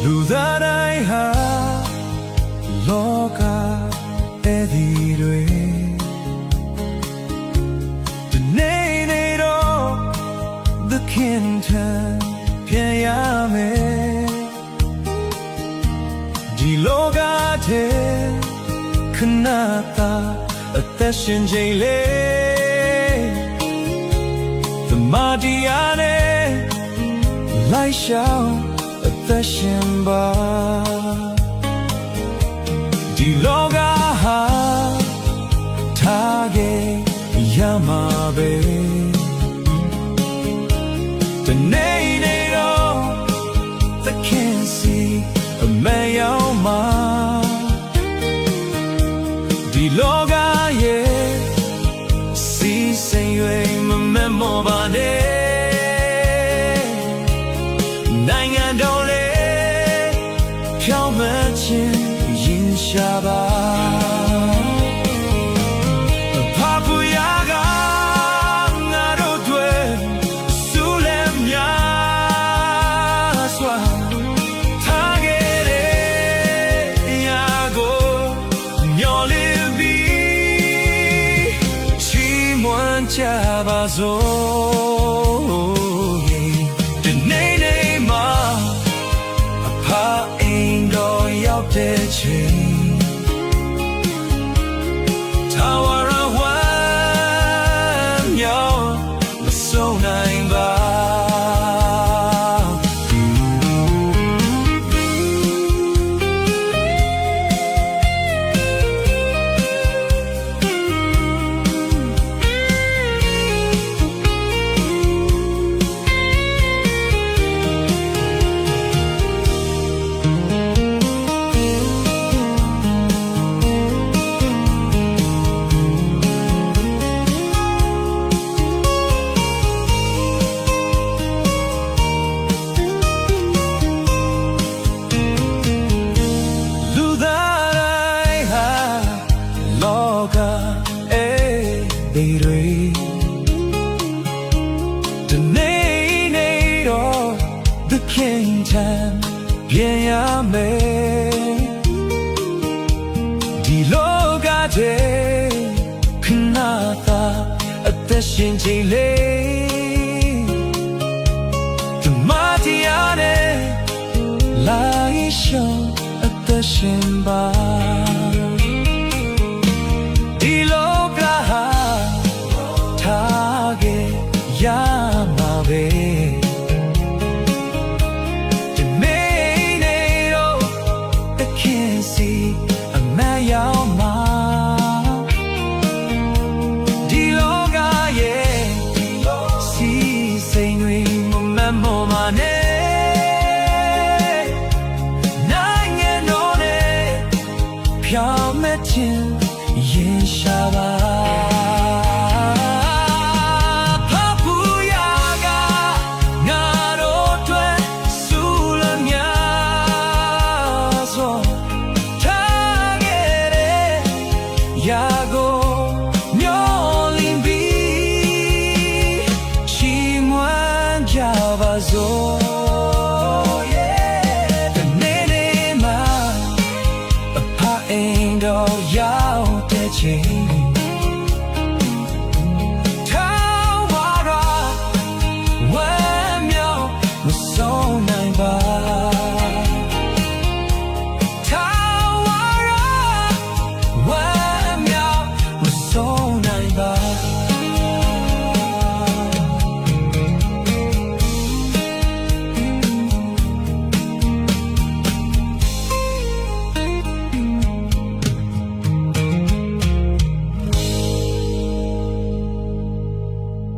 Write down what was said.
လူသားတိုင်းဟာလောကတဲ့ဒီတွေဒီနေ့နေ့တော့သခင်ထံပြန်ရမယ်ဒီလောကထဲခဏသာအသက်ရှင်ချိန်လေးသမတရားနဲ့လိုက်ရှောင်အသက်ရှင်ပါဒီလောကဟာထားခဲ့ရမှာပဲတနေ့နေ့တော့သခင်စီအမေရောက်မှာဒီလောကရဲ့စီစိမ်၍မမက်မော်ပါနဲ့နိုင်ငံတော်လေးဖြောင်းမှချင်းရင်ရှာပါဖဖူရာကငါတို့တွေဆူလဲများစွာထားခဲ့တဲ့ရာကိုမျောလင်းပြီးချီးမွမ်းကြပါစို့ဒီနေ့နေ့မှာအဖအိမ်တော်ရောက်တဲ့ချိန်ထာဝရဝမ်းမြောက်မဆုံးနိုင်ပါဒီတွေဒီနေ့နေ့တော့သခင်ထံပြန်ရမယ်ဒီလောကထဲခဏသာအသက်ရှင်ချိန်လေးသမတရားနဲ့လိုက်ရှောင်အသက်ရှင်ပါဒီလောကဟာထားခဲ့ရမှာပဲဒီနေ့နေ့တော့သခင်စီအမတ်ရောက်မှာဒီလောကရဲ့စီစိမ်တွေမမတ်မော်ပါနဲ့နိုင်ငံတော်နဲ့ဖြောင်းမဲ့ခြင်းရင်ရှာပါရာကိုမျောလင်းပြီးချီးမွမ်းကြပါစို့ဒီနေ့နေ့မှာအဖအိမ်တော်ရောက်တဲ့ချိန်